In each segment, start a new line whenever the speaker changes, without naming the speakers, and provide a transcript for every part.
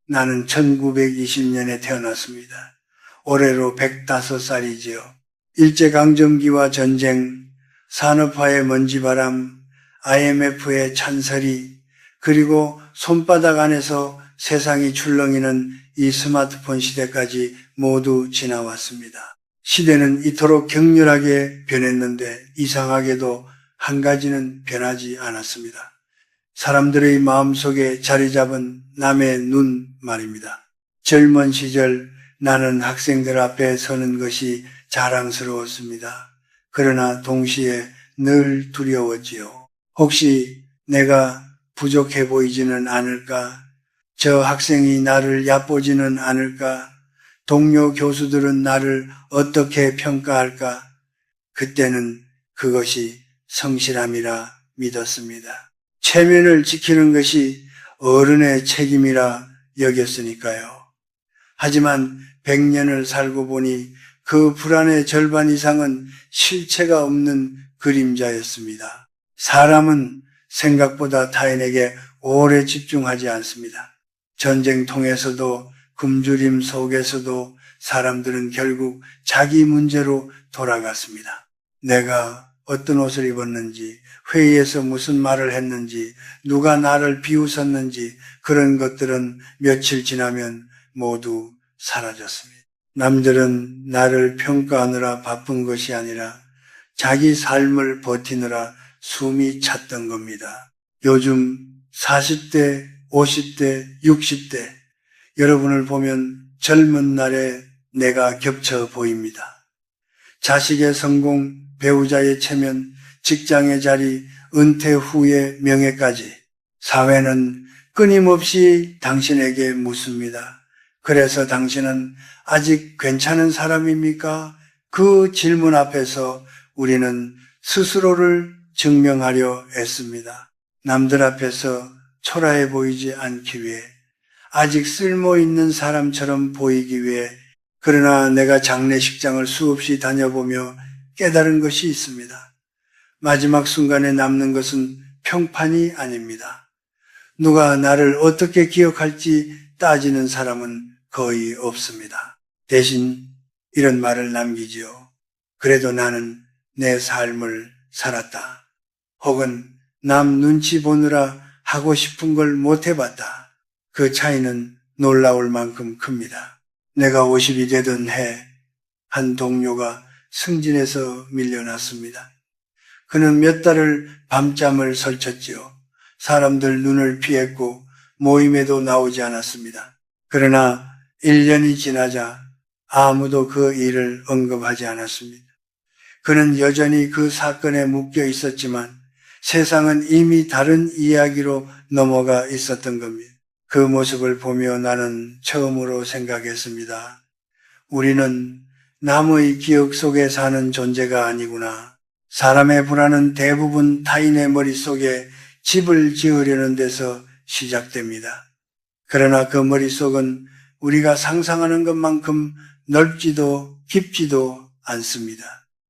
나는 1920년에 태어났습니다. 올해로 105살이지요. 일제강점기와 전쟁, 산업화의 먼지바람, IMF의 찬설이, 그리고 손바닥 안에서 세상이 출렁이는 이 스마트폰 시대까지 모두 지나왔습니다. 시대는 이토록 격렬하게 변했는데 이상하게도 한 가지는 변하지 않았습니다. 사람들의 마음속에 자리 잡은 남의 눈 말입니다. 젊은 시절 나는 학생들 앞에 서는 것이 자랑스러웠습니다. 그러나 동시에 늘 두려웠지요. 혹시 내가 부족해 보이지는 않을까? 저 학생이 나를 얕보지는 않을까? 동료 교수들은 나를 어떻게 평가할까? 그때는 그것이 성실함이라 믿었습니다. 체면을 지키는 것이 어른의 책임이라 여겼으니까요. 하지만 100년을 살고 보니 그 불안의 절반 이상은 실체가 없는 그림자였습니다. 사람은 생각보다 타인에게 오래 집중하지 않습니다. 전쟁통에서도 굶주림 속에서도 사람들은 결국 자기 문제로 돌아갔습니다. 내가 어떤 옷을 입었는지, 회의에서 무슨 말을 했는지, 누가 나를 비웃었는지 그런 것들은 며칠 지나면 모두 사라졌습니다. 남들은 나를 평가하느라 바쁜 것이 아니라 자기 삶을 버티느라 숨이 찼던 겁니다. 요즘 40대, 50대, 60대 여러분을 보면 젊은 날에 내가 겹쳐 보입니다. 자식의 성공, 배우자의 체면, 직장의 자리, 은퇴 후의 명예까지 사회는 끊임없이 당신에게 묻습니다. 그래서 당신은 아직 괜찮은 사람입니까? 그 질문 앞에서 우리는 스스로를 증명하려 애씁니다. 남들 앞에서 초라해 보이지 않기 위해, 아직 쓸모있는 사람처럼 보이기 위해. 그러나 내가 장례식장을 수없이 다녀보며 깨달은 것이 있습니다. 마지막 순간에 남는 것은 평판이 아닙니다. 누가 나를 어떻게 기억할지 따지는 사람은 거의 없습니다. 대신 이런 말을 남기지요. 그래도 나는 내 삶을 살았다. 혹은 남 눈치 보느라 하고 싶은 걸 못 해봤다. 그 차이는 놀라울 만큼 큽니다. 내가 50이 되던 해 한 동료가 승진해서 밀려났습니다. 그는 몇 달을 밤잠을 설쳤지요. 사람들 눈을 피했고 모임에도 나오지 않았습니다. 그러나 1년이 지나자 아무도 그 일을 언급하지 않았습니다. 그는 여전히 그 사건에 묶여 있었지만 세상은 이미 다른 이야기로 넘어가 있었던 겁니다. 그 모습을 보며 나는 처음으로 생각했습니다. 우리는 남의 기억 속에 사는 존재가 아니구나. 사람의 불안은 대부분 타인의 머릿속에 집을 지으려는 데서 시작됩니다. 그러나 그 머릿속은 우리가 상상하는 것만큼 넓지도 깊지도 않습니다.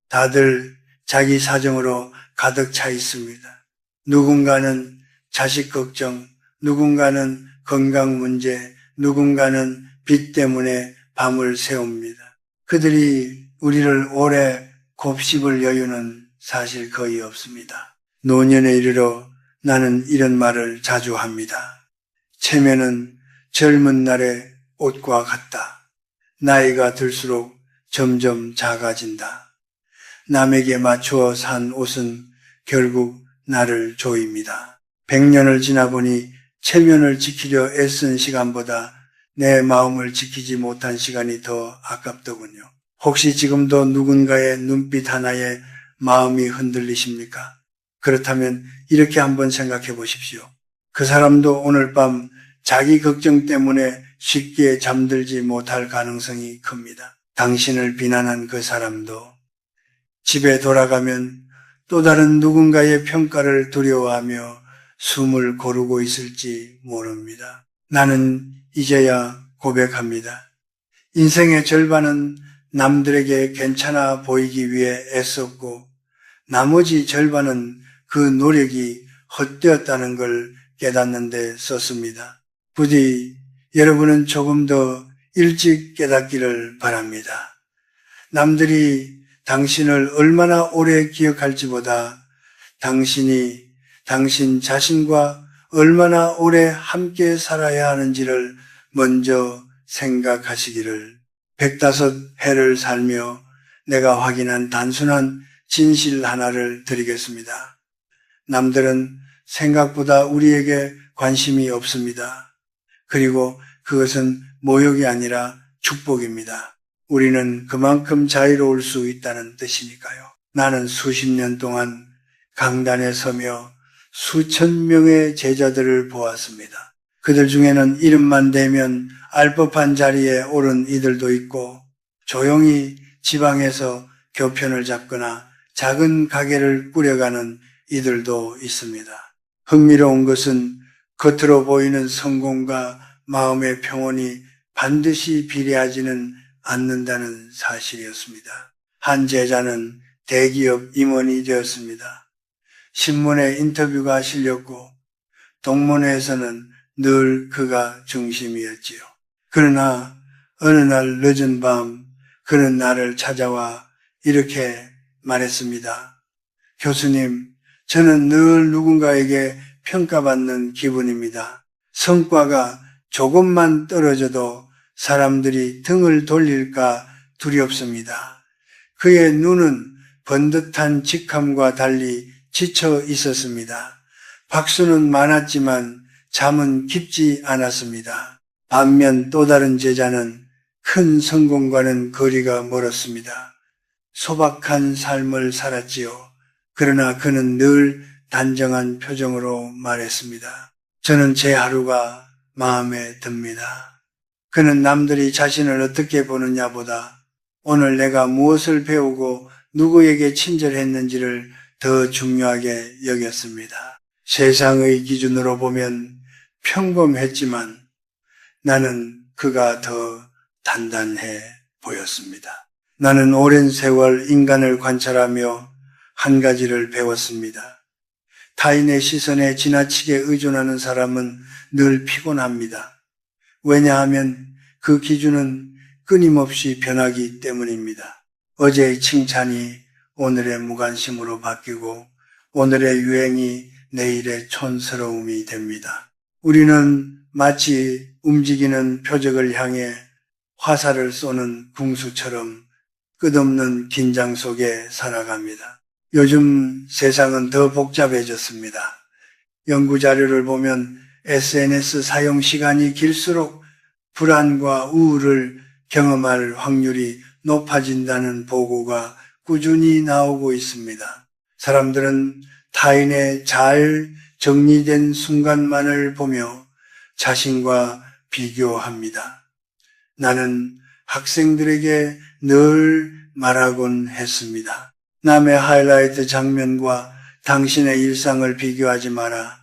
다들 자기 사정으로 가득 차 있습니다. 누군가는 자식 걱정, 누군가는 건강 문제, 누군가는 빚 때문에 밤을 새웁니다. 그들이 우리를 오래 곱씹을 여유는 사실 거의 없습니다. 노년에 이르러 나는 이런 말을 자주 합니다. 체면은 젊은 날의 옷과 같다. 나이가 들수록 점점 작아진다. 남에게 맞추어 산 옷은 결국 나를 조입니다. 100년을 지나보니 체면을 지키려 애쓴 시간보다 내 마음을 지키지 못한 시간이 더 아깝더군요. 혹시 지금도 누군가의 눈빛 하나에 마음이 흔들리십니까? 그렇다면 이렇게 한번 생각해 보십시오. 그 사람도 오늘 밤 자기 걱정 때문에 쉽게 잠들지 못할 가능성이 큽니다. 당신을 비난한 그 사람도 집에 돌아가면 또 다른 누군가의 평가를 두려워하며 숨을 고르고 있을지 모릅니다. 나는 이제야 고백합니다. 인생의 절반은 남들에게 괜찮아 보이기 위해 애썼고 나머지 절반은 그 노력이 헛되었다는 걸 깨닫는 데 썼습니다. 부디 여러분은 조금 더 일찍 깨닫기를 바랍니다. 남들이 당신을 얼마나 오래 기억할지보다 당신이 당신 자신과 얼마나 오래 함께 살아야 하는지를 먼저 생각하시기를 105해를 살며 내가 확인한 단순한 진실 하나를 드리겠습니다. 남들은 생각보다 우리에게 관심이 없습니다. 그리고 그것은 모욕이 아니라 축복입니다. 우리는 그만큼 자유로울 수 있다는 뜻이니까요. 나는 수십 년 동안 강단에 서며 수천 명의 제자들을 보았습니다. 그들 중에는 이름만 대면 알 법한 자리에 오른 이들도 있고 조용히 지방에서 교편을 잡거나 작은 가게를 꾸려가는 이들도 있습니다. 흥미로운 것은 겉으로 보이는 성공과 마음의 평온이 반드시 비례하지는 않는다는 사실이었습니다. 한 제자는 대기업 임원이 되었습니다. 신문에 인터뷰가 실렸고 동문회에서는 늘 그가 중심이었지요. 그러나 어느 날 늦은 밤 그는 나를 찾아와 이렇게 말했습니다. 교수님, 저는 늘 누군가에게 평가받는 기분입니다. 성과가 조금만 떨어져도 사람들이 등을 돌릴까 두렵습니다. 그의 눈은 번듯한 직함과 달리 지쳐 있었습니다. 박수는 많았지만 잠은 깊지 않았습니다. 반면 또 다른 제자는 큰 성공과는 거리가 멀었습니다. 소박한 삶을 살았지요. 그러나 그는 늘 단정한 표정으로 말했습니다. 저는 제 하루가 마음에 듭니다. 그는 남들이 자신을 어떻게 보느냐보다 오늘 내가 무엇을 배우고 누구에게 친절했는지를 더 중요하게 여겼습니다. 세상의 기준으로 보면 평범했지만 나는 그가 더 단단해 보였습니다. 나는 오랜 세월 인간을 관찰하며 한 가지를 배웠습니다. 타인의 시선에 지나치게 의존하는 사람은 늘 피곤합니다. 왜냐하면 그 기준은 끊임없이 변하기 때문입니다. 어제의 칭찬이 오늘의 무관심으로 바뀌고 오늘의 유행이 내일의 촌스러움이 됩니다. 우리는 마치 움직이는 표적을 향해 화살을 쏘는 궁수처럼 끝없는 긴장 속에 살아갑니다. 요즘 세상은 더 복잡해졌습니다. 연구 자료를 보면 SNS 사용 시간이 길수록 불안과 우울을 경험할 확률이 높아진다는 보고가 꾸준히 나오고 있습니다. 사람들은 타인의 잘 정리된 순간만을 보며 자신과 비교합니다. 나는 학생들에게 늘 말하곤 했습니다. 남의 하이라이트 장면과 당신의 일상을 비교하지 마라.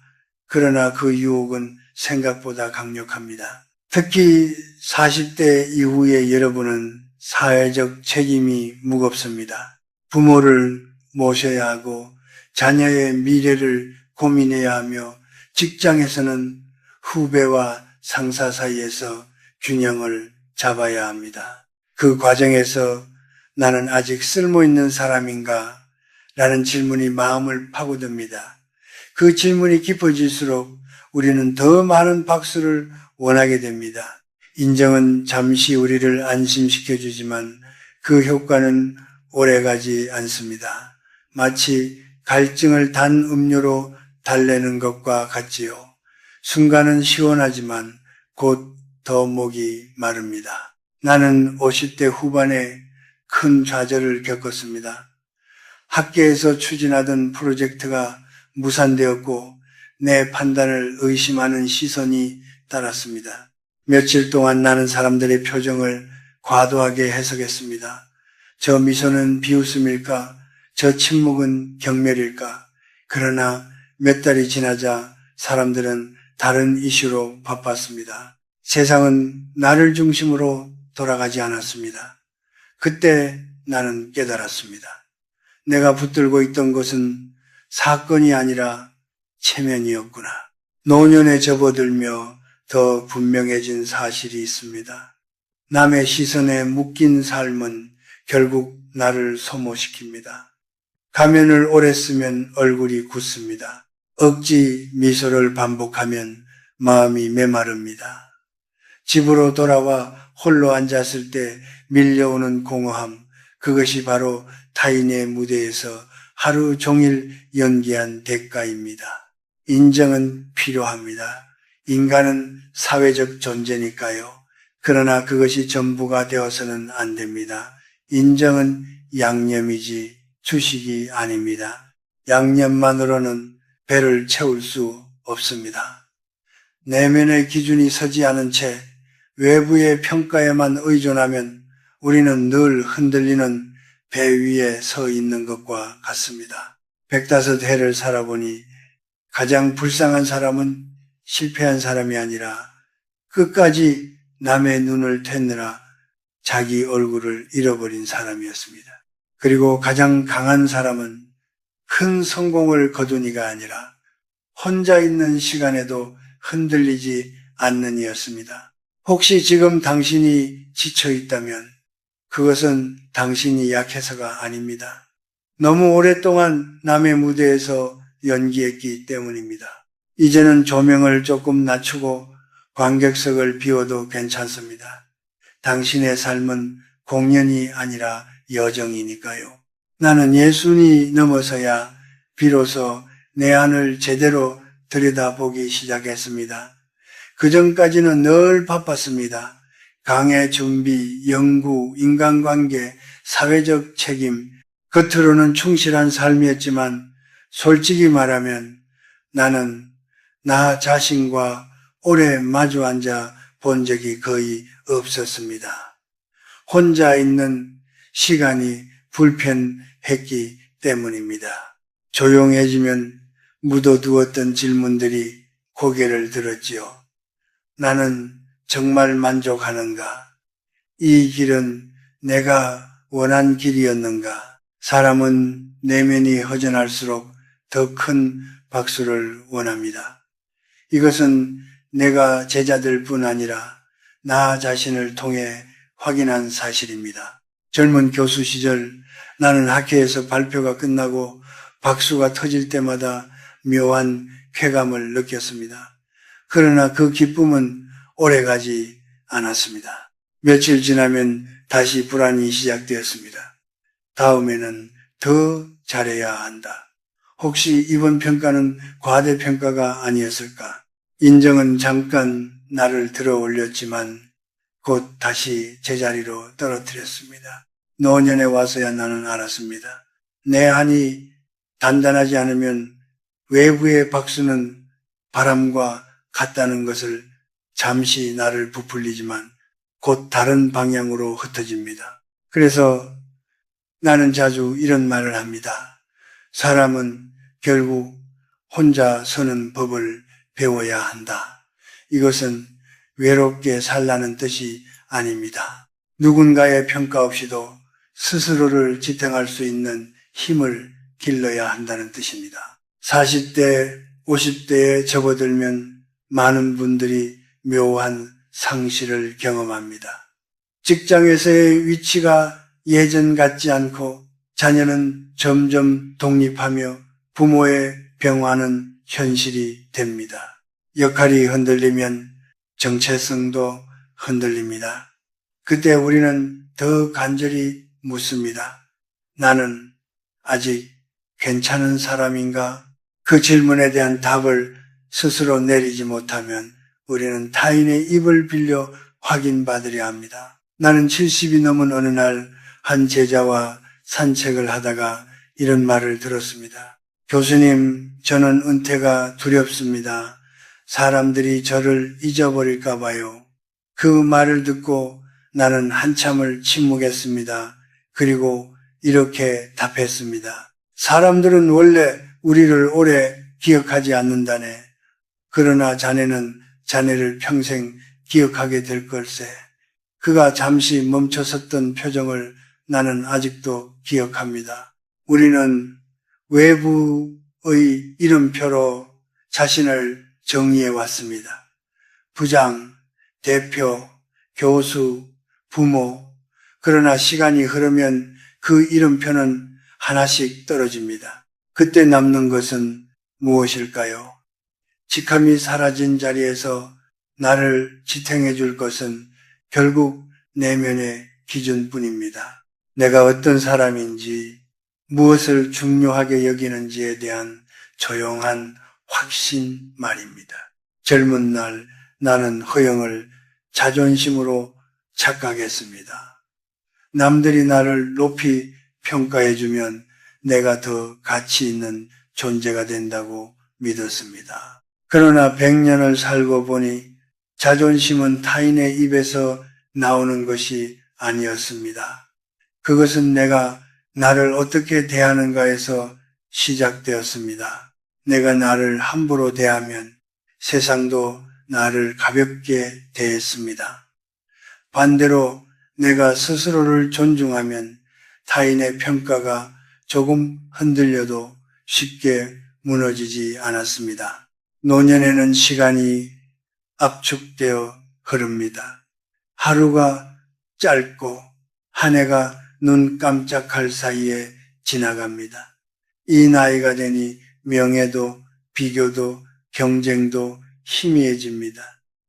그러나 그 유혹은 생각보다 강력합니다. 특히 40대 이후의 여러분은 사회적 책임이 무겁습니다. 부모를 모셔야 하고 자녀의 미래를 고민해야 하며 직장에서는 후배와 상사 사이에서 균형을 잡아야 합니다. 그 과정에서 나는 아직 쓸모있는 사람인가? 라는 질문이 마음을 파고듭니다. 그 질문이 깊어질수록 우리는 더 많은 박수를 원하게 됩니다. 인정은 잠시 우리를 안심시켜주지만 그 효과는 오래가지 않습니다. 마치 갈증을 단 음료로 달래는 것과 같지요. 순간은 시원하지만 곧 더 목이 마릅니다. 나는 50대 후반에 큰 좌절을 겪었습니다. 학계에서 추진하던 프로젝트가 무산되었고 내 판단을 의심하는 시선이 따랐습니다. 며칠 동안 나는 사람들의 표정을 과도하게 해석했습니다. 저 미소는 비웃음일까? 저 침묵은 경멸일까? 그러나 몇 달이 지나자 사람들은 다른 이슈로 바빴습니다. 세상은 나를 중심으로 돌아가지 않았습니다. 그때 나는 깨달았습니다. 내가 붙들고 있던 것은 사건이 아니라 체면이었구나. 노년에 접어들며 더 분명해진 사실이 있습니다. 남의 시선에 묶인 삶은 결국 나를 소모시킵니다. 가면을 오래 쓰면 얼굴이 굳습니다. 억지 미소를 반복하면 마음이 메마릅니다. 집으로 돌아와 홀로 앉았을 때 밀려오는 공허함, 그것이 바로 타인의 무대에서 하루 종일 연기한 대가입니다. 인정은 필요합니다. 인간은 사회적 존재니까요. 그러나 그것이 전부가 되어서는 안 됩니다. 인정은 양념이지 주식이 아닙니다. 양념만으로는 배를 채울 수 없습니다. 내면의 기준이 서지 않은 채 외부의 평가에만 의존하면 우리는 늘 흔들리는 배 위에 서 있는 것과 같습니다. 105해를 살아보니 가장 불쌍한 사람은 실패한 사람이 아니라 끝까지 남의 눈을 텄느라 자기 얼굴을 잃어버린 사람이었습니다. 그리고 가장 강한 사람은 큰 성공을 거둔 이가 아니라 혼자 있는 시간에도 흔들리지 않는 이였습니다. 혹시 지금 당신이 지쳐 있다면 그것은 당신이 약해서가 아닙니다. 너무 오랫동안 남의 무대에서 연기했기 때문입니다. 이제는 조명을 조금 낮추고 관객석을 비워도 괜찮습니다. 당신의 삶은 공연이 아니라 여정이니까요. 나는 예순이 넘어서야 비로소 내 안을 제대로 들여다보기 시작했습니다. 그전까지는 늘 바빴습니다. 강의 준비, 연구, 인간관계, 사회적 책임, 겉으로는 충실한 삶이었지만 솔직히 말하면 나는 나 자신과 오래 마주 앉아 본 적이 거의 없었습니다. 혼자 있는 시간이 불편했기 때문입니다. 조용해지면 묻어두었던 질문들이 고개를 들었지요. 나는 정말 만족하는가? 이 길은 내가 원한 길이었는가? 사람은 내면이 허전할수록 더 큰 박수를 원합니다. 이것은 내가 제자들뿐 아니라 나 자신을 통해 확인한 사실입니다. 젊은 교수 시절 나는 학회에서 발표가 끝나고 박수가 터질 때마다 묘한 쾌감을 느꼈습니다. 그러나 그 기쁨은 오래가지 않았습니다. 며칠 지나면 다시 불안이 시작되었습니다. 다음에는 더 잘해야 한다. 혹시 이번 평가는 과대평가가 아니었을까? 인정은 잠깐 나를 들어 올렸지만 곧 다시 제자리로 떨어뜨렸습니다. 노년에 와서야 나는 알았습니다. 내 한이 단단하지 않으면 외부의 박수는 바람과 같다는 것을 잠시 나를 부풀리지만 곧 다른 방향으로 흩어집니다. 그래서 나는 자주 이런 말을 합니다. 사람은 결국 혼자 서는 법을 배워야 한다. 이것은 외롭게 살라는 뜻이 아닙니다. 누군가의 평가 없이도 스스로를 지탱할 수 있는 힘을 길러야 한다는 뜻입니다. 40대, 50대에 접어들면 많은 분들이 묘한 상실을 경험합니다. 직장에서의 위치가 예전 같지 않고 자녀는 점점 독립하며 부모의 병화는 현실이 됩니다. 역할이 흔들리면 정체성도 흔들립니다. 그때 우리는 더 간절히 묻습니다. 나는 아직 괜찮은 사람인가? 그 질문에 대한 답을 스스로 내리지 못하면 우리는 타인의 입을 빌려 확인받으려 합니다. 나는 70이 넘은 어느 날 한 제자와 산책을 하다가 이런 말을 들었습니다. 교수님, 저는 은퇴가 두렵습니다. 사람들이 저를 잊어버릴까 봐요. 그 말을 듣고 나는 한참을 침묵했습니다. 그리고 이렇게 답했습니다. 사람들은 원래 우리를 오래 기억하지 않는다네. 그러나 자네는 자네를 평생 기억하게 될 걸세. 그가 잠시 멈춰섰던 표정을 나는 아직도 기억합니다. 우리는 외부의 이름표로 자신을 정의해 왔습니다. 부장, 대표, 교수, 부모. 그러나 시간이 흐르면 그 이름표는 하나씩 떨어집니다. 그때 남는 것은 무엇일까요? 직함이 사라진 자리에서 나를 지탱해 줄 것은 결국 내면의 기준뿐입니다. 내가 어떤 사람인지, 무엇을 중요하게 여기는지에 대한 조용한 확신 말입니다. 젊은 날 나는 허영을 자존심으로 착각했습니다. 남들이 나를 높이 평가해주면 내가 더 가치 있는 존재가 된다고 믿었습니다. 그러나 100년을 살고 보니 자존심은 타인의 입에서 나오는 것이 아니었습니다. 그것은 내가 나를 어떻게 대하는가에서 시작되었습니다. 내가 나를 함부로 대하면 세상도 나를 가볍게 대했습니다. 반대로 내가 스스로를 존중하면 타인의 평가가 조금 흔들려도 쉽게 무너지지 않았습니다. 노년에는 시간이 압축되어 흐릅니다. 하루가 짧고 한 해가 눈 깜짝할 사이에 지나갑니다. 이 나이가 되니 명예도 비교도 경쟁도 희미해집니다.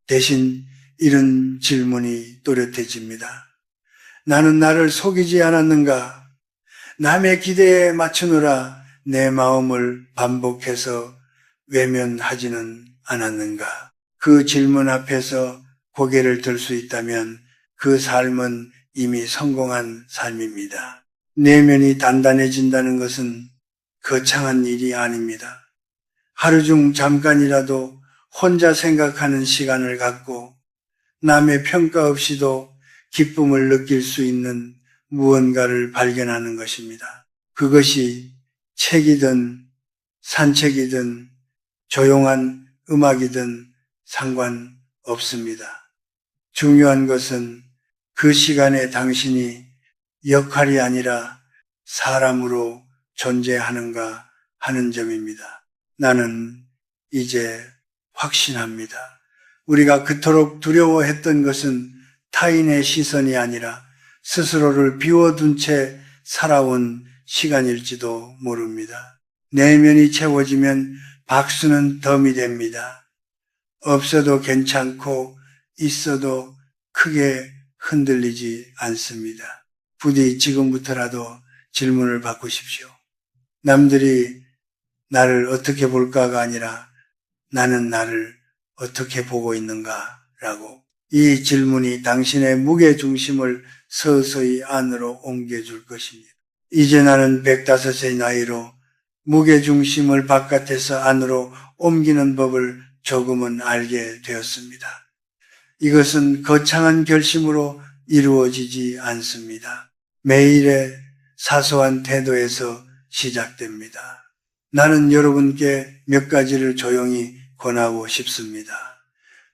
대신 이런 질문이 또렷해집니다. 나는 나를 속이지 않았는가? 남의 기대에 맞추느라 내 마음을 반복해서 외면하지는 않았는가? 그 질문 앞에서 고개를 들 수 있다면 그 삶은 이미 성공한 삶입니다. 내면이 단단해진다는 것은 거창한 일이 아닙니다. 하루 중 잠깐이라도 혼자 생각하는 시간을 갖고 남의 평가 없이도 기쁨을 느낄 수 있는 무언가를 발견하는 것입니다. 그것이 책이든 산책이든 조용한 음악이든 상관없습니다. 중요한 것은 그 시간에 당신이 역할이 아니라 사람으로 존재하는가 하는 점입니다. 나는 이제 확신합니다. 우리가 그토록 두려워했던 것은 타인의 시선이 아니라 스스로를 비워둔 채 살아온 시간일지도 모릅니다. 내면이 채워지면 박수는 덤이 됩니다. 없어도 괜찮고 있어도 크게 흔들리지 않습니다. 부디 지금부터라도 질문을 바꾸십시오. 남들이 나를 어떻게 볼까가 아니라 나는 나를 어떻게 보고 있는가라고. 이 질문이 당신의 무게중심을 서서히 안으로 옮겨줄 것입니다. 이제 나는 105의 나이로 무게중심을 바깥에서 안으로 옮기는 법을 조금은 알게 되었습니다. 이것은 거창한 결심으로 이루어지지 않습니다. 매일의 사소한 태도에서 시작됩니다. 나는 여러분께 몇 가지를 조용히 권하고 싶습니다.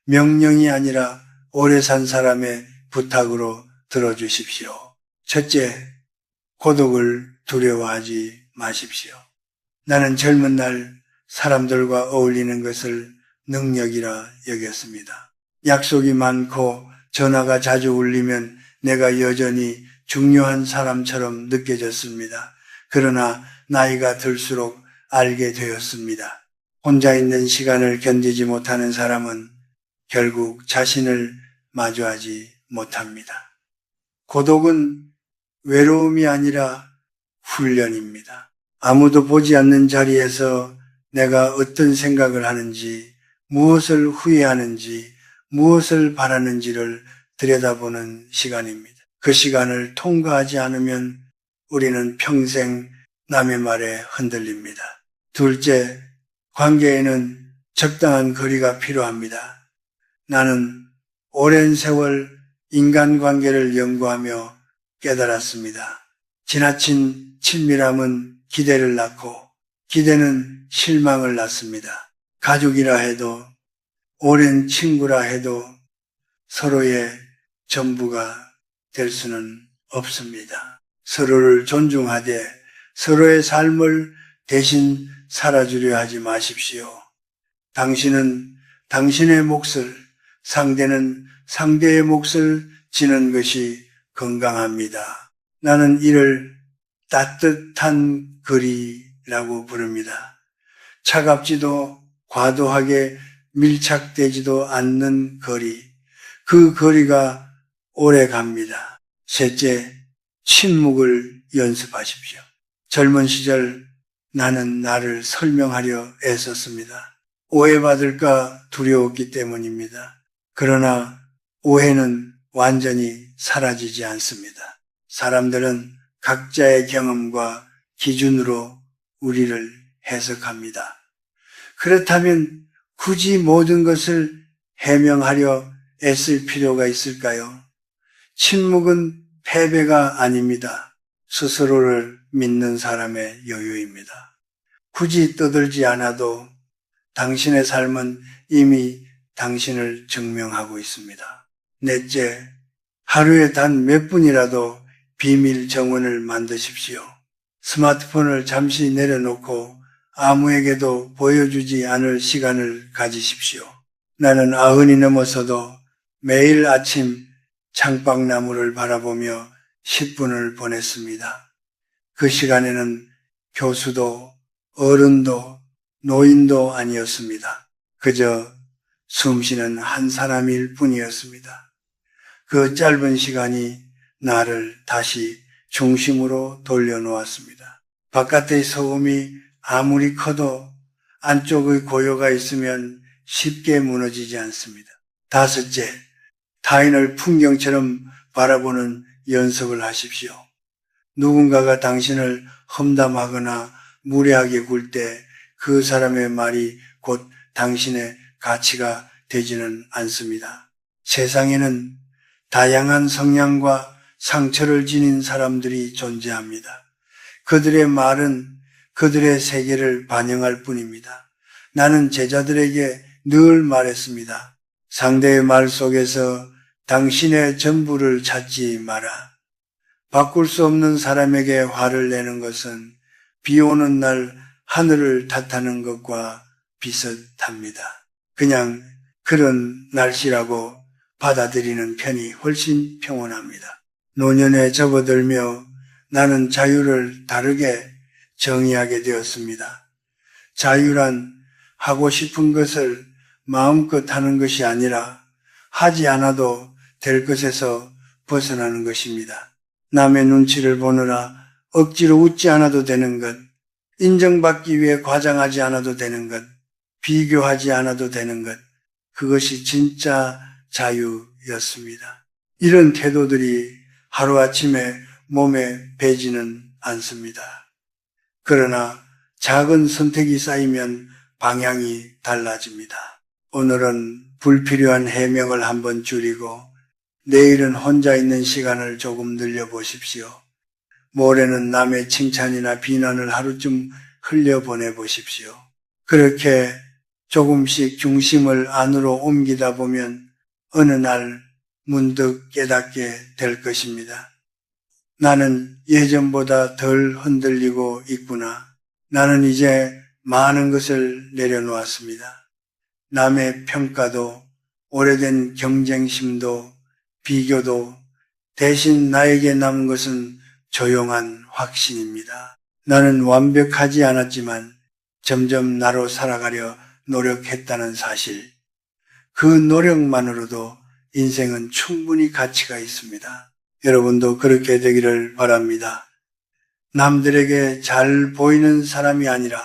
명령이 아니라 오래 산 사람의 부탁으로 들어주십시오. 첫째, 고독을 두려워하지 마십시오. 나는 젊은 날 사람들과 어울리는 것을 능력이라 여겼습니다. 약속이 많고 전화가 자주 울리면 내가 여전히 중요한 사람처럼 느껴졌습니다. 그러나 나이가 들수록 알게 되었습니다. 혼자 있는 시간을 견디지 못하는 사람은 결국 자신을 마주하지 못합니다. 고독은 외로움이 아니라 훈련입니다. 아무도 보지 않는 자리에서 내가 어떤 생각을 하는지, 무엇을 후회하는지, 무엇을 바라는지를 들여다보는 시간입니다. 그 시간을 통과하지 않으면 우리는 평생 남의 말에 흔들립니다. 둘째, 관계에는 적당한 거리가 필요합니다. 나는 오랜 세월 인간관계를 연구하며 깨달았습니다. 지나친 친밀함은 기대를 낳고 기대는 실망을 낳습니다. 가족이라 해도 오랜 친구라 해도 서로의 전부가 될 수는 없습니다. 서로를 존중하되 서로의 삶을 대신 살아주려 하지 마십시오. 당신은 당신의 몫을 상대는 상대의 몫을 지는 것이 건강합니다. 나는 이를 따뜻한 거리라고 부릅니다. 차갑지도 과도하게 밀착되지도 않는 거리. 그 거리가 오래 갑니다. 셋째, 침묵을 연습하십시오. 젊은 시절 나는 나를 설명하려 애썼습니다. 오해받을까 두려웠기 때문입니다. 그러나 오해는 완전히 사라지지 않습니다. 사람들은 각자의 경험과 기준으로 우리를 해석합니다. 그렇다면 굳이 모든 것을 해명하려 애쓸 필요가 있을까요? 침묵은 패배가 아닙니다. 스스로를 믿는 사람의 여유입니다. 굳이 떠들지 않아도 당신의 삶은 이미 당신을 증명하고 있습니다. 넷째, 하루에 단 몇 분이라도 비밀 정원을 만드십시오. 스마트폰을 잠시 내려놓고 아무에게도 보여주지 않을 시간을 가지십시오. 나는 90이 넘어서도 매일 아침 창밖나무를 바라보며 10분을 보냈습니다. 그 시간에는 교수도 어른도 노인도 아니었습니다. 그저 숨쉬는 한 사람일 뿐이었습니다. 그 짧은 시간이 나를 다시 중심으로 돌려놓았습니다. 바깥의 소음이 아무리 커도 안쪽의 고요가 있으면 쉽게 무너지지 않습니다. 다섯째, 타인을 풍경처럼 바라보는 연습을 하십시오. 누군가가 당신을 험담하거나 무례하게 굴 때 그 사람의 말이 곧 당신의 가치가 되지는 않습니다. 세상에는 다양한 성향과 상처를 지닌 사람들이 존재합니다. 그들의 말은 그들의 세계를 반영할 뿐입니다. 나는 제자들에게 늘 말했습니다. 상대의 말 속에서 당신의 전부를 찾지 마라. 바꿀 수 없는 사람에게 화를 내는 것은 비 오는 날 하늘을 탓하는 것과 비슷합니다. 그냥 그런 날씨라고 받아들이는 편이 훨씬 평온합니다. 노년에 접어들며 나는 자유를 다르게 정의하게 되었습니다. 자유란 하고 싶은 것을 마음껏 하는 것이 아니라 하지 않아도 될 것에서 벗어나는 것입니다. 남의 눈치를 보느라 억지로 웃지 않아도 되는 것, 인정받기 위해 과장하지 않아도 되는 것, 비교하지 않아도 되는 것, 그것이 진짜 자유였습니다. 이런 태도들이 하루아침에 몸에 배지는 않습니다. 그러나 작은 선택이 쌓이면 방향이 달라집니다. 오늘은 불필요한 해명을 한번 줄이고 내일은 혼자 있는 시간을 조금 늘려보십시오. 모레는 남의 칭찬이나 비난을 하루쯤 흘려보내보십시오. 그렇게 조금씩 중심을 안으로 옮기다 보면 어느 날 문득 깨닫게 될 것입니다. 나는 예전보다 덜 흔들리고 있구나. 나는 이제 많은 것을 내려놓았습니다. 남의 평가도, 오래된 경쟁심도, 비교도, 대신 나에게 남은 것은 조용한 확신입니다. 나는 완벽하지 않았지만 점점 나로 살아가려 노력했다는 사실. 그 노력만으로도 인생은 충분히 가치가 있습니다. 여러분도 그렇게 되기를 바랍니다. 남들에게 잘 보이는 사람이 아니라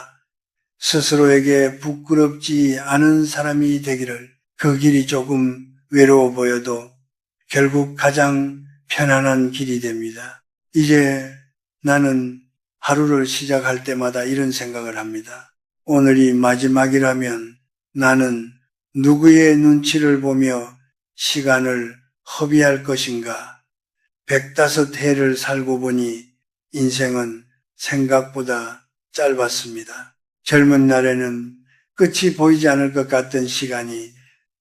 스스로에게 부끄럽지 않은 사람이 되기를. 그 길이 조금 외로워 보여도 결국 가장 편안한 길이 됩니다. 이제 나는 하루를 시작할 때마다 이런 생각을 합니다. 오늘이 마지막이라면 나는 누구의 눈치를 보며 시간을 허비할 것인가? 105해를 살고 보니 인생은 생각보다 짧았습니다. 젊은 날에는 끝이 보이지 않을 것 같던 시간이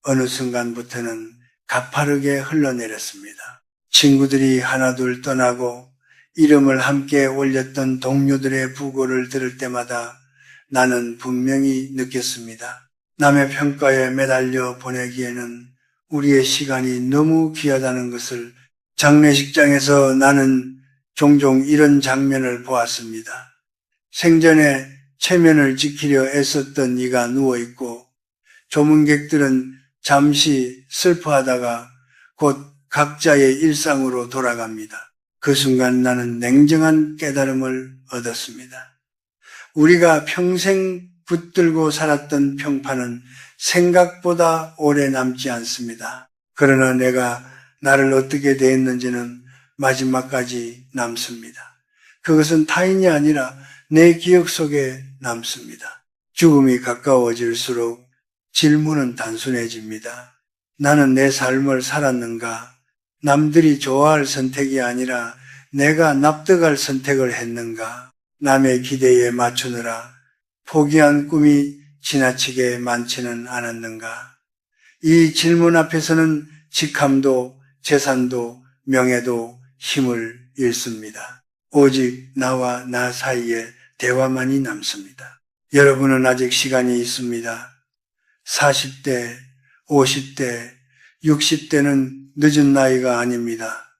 어느 순간부터는 가파르게 흘러내렸습니다. 친구들이 하나둘 떠나고 이름을 함께 올렸던 동료들의 부고를 들을 때마다 나는 분명히 느꼈습니다. 남의 평가에 매달려 보내기에는 우리의 시간이 너무 귀하다는 것을 장례식장에서 나는 종종 이런 장면을 보았습니다. 생전에 체면을 지키려 애썼던 이가 누워있고 조문객들은 잠시 슬퍼하다가 곧 각자의 일상으로 돌아갑니다. 그 순간 나는 냉정한 깨달음을 얻었습니다. 우리가 평생 붙들고 살았던 평판은 생각보다 오래 남지 않습니다. 그러나 내가 나를 어떻게 대했는지는 마지막까지 남습니다. 그것은 타인이 아니라 내 기억 속에 남습니다. 죽음이 가까워질수록 질문은 단순해집니다. 나는 내 삶을 살았는가? 남들이 좋아할 선택이 아니라 내가 납득할 선택을 했는가? 남의 기대에 맞추느라 포기한 꿈이 지나치게 많지는 않았는가? 이 질문 앞에서는 직함도 재산도 명예도 힘을 잃습니다. 오직 나와 나 사이의 대화만이 남습니다. 여러분은 아직 시간이 있습니다. 40대, 50대, 60대는 늦은 나이가 아닙니다.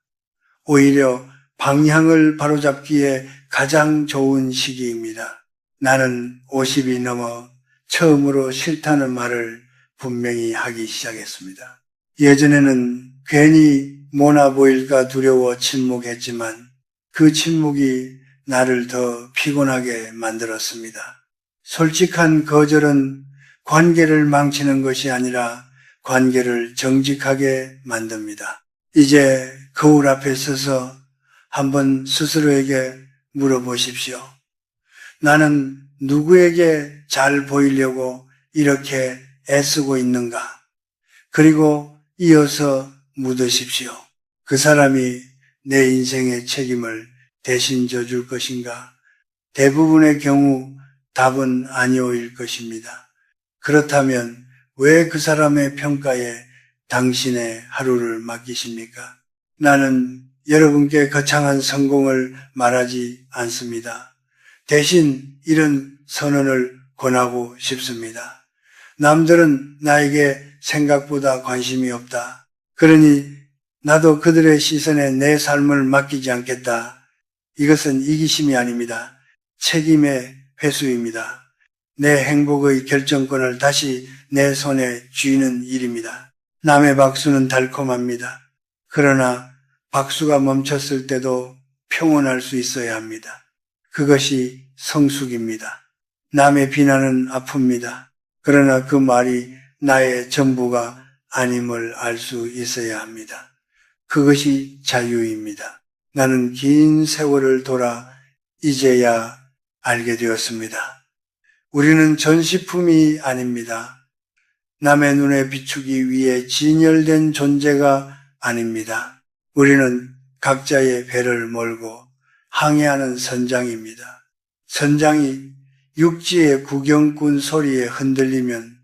오히려 방향을 바로잡기에 가장 좋은 시기입니다. 나는 50이 넘어 처음으로 싫다는 말을 분명히 하기 시작했습니다. 예전에는 괜히 모나 보일까 두려워 침묵했지만 그 침묵이 나를 더 피곤하게 만들었습니다. 솔직한 거절은 관계를 망치는 것이 아니라 관계를 정직하게 만듭니다. 이제 거울 앞에 서서 한번 스스로에게 물어보십시오. 나는 누구에게 잘 보이려고 이렇게 애쓰고 있는가? 그리고 이어서 묻으십시오. 그 사람이 내 인생의 책임을 대신 져줄 것인가? 대부분의 경우 답은 아니오일 것입니다. 그렇다면 왜 그 사람의 평가에 당신의 하루를 맡기십니까? 나는 여러분께 거창한 성공을 말하지 않습니다. 대신 이런 선언을 권하고 싶습니다. 남들은 나에게 생각보다 관심이 없다. 그러니 나도 그들의 시선에 내 삶을 맡기지 않겠다. 이것은 이기심이 아닙니다. 책임의 회수입니다. 내 행복의 결정권을 다시 내 손에 쥐는 일입니다. 남의 박수는 달콤합니다. 그러나 박수가 멈췄을 때도 평온할 수 있어야 합니다. 그것이 성숙입니다. 남의 비난은 아픕니다. 그러나 그 말이 나의 전부가 아님을 알 수 있어야 합니다. 그것이 자유입니다. 나는 긴 세월을 돌아 이제야 알게 되었습니다. 우리는 전시품이 아닙니다. 남의 눈에 비추기 위해 진열된 존재가 아닙니다. 우리는 각자의 배를 몰고 항해하는 선장입니다. 선장이 육지의 구경꾼 소리에 흔들리면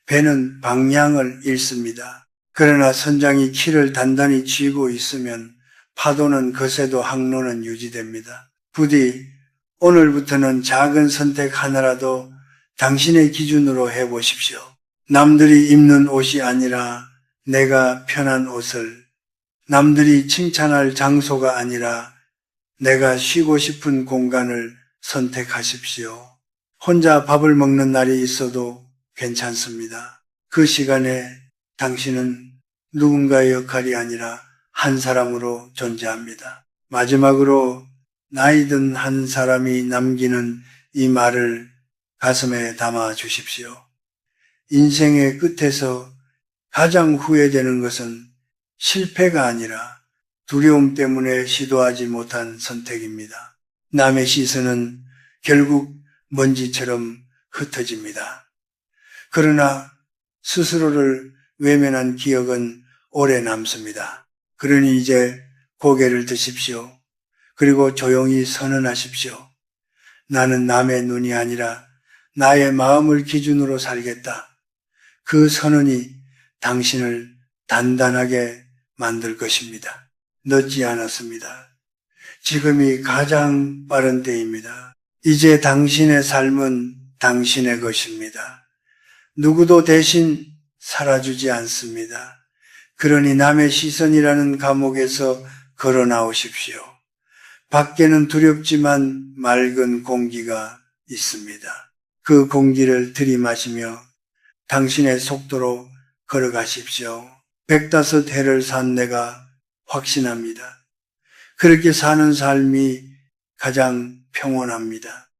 배는 방향을 잃습니다. 그러나 선장이 키를 단단히 쥐고 있으면 파도는 거세도 항로는 유지됩니다. 부디 오늘부터는 작은 선택 하나라도 당신의 기준으로 해보십시오. 남들이 입는 옷이 아니라 내가 편한 옷을, 남들이 칭찬할 장소가 아니라 내가 쉬고 싶은 공간을 선택하십시오. 혼자 밥을 먹는 날이 있어도 괜찮습니다. 그 시간에 당신은 누군가의 역할이 아니라 한 사람으로 존재합니다. 마지막으로 나이든 한 사람이 남기는 이 말을 가슴에 담아 주십시오. 인생의 끝에서 가장 후회되는 것은 실패가 아니라 두려움 때문에 시도하지 못한 선택입니다. 남의 시선은 결국 먼지처럼 흩어집니다. 그러나 스스로를 외면한 기억은 오래 남습니다. 그러니 이제 고개를 드십시오. 그리고 조용히 선언하십시오. 나는 남의 눈이 아니라 나의 마음을 기준으로 살겠다. 그 선언이 당신을 단단하게 만들 것입니다. 늦지 않았습니다. 지금이 가장 빠른 때입니다. 이제 당신의 삶은 당신의 것입니다. 누구도 대신 살아주지 않습니다. 그러니 남의 시선이라는 감옥에서 걸어 나오십시오. 밖에는 두렵지만 맑은 공기가 있습니다. 그 공기를 들이마시며 당신의 속도로 걸어가십시오. 105해를 산 내가 확신합니다. 그렇게 사는 삶이 가장 평온합니다.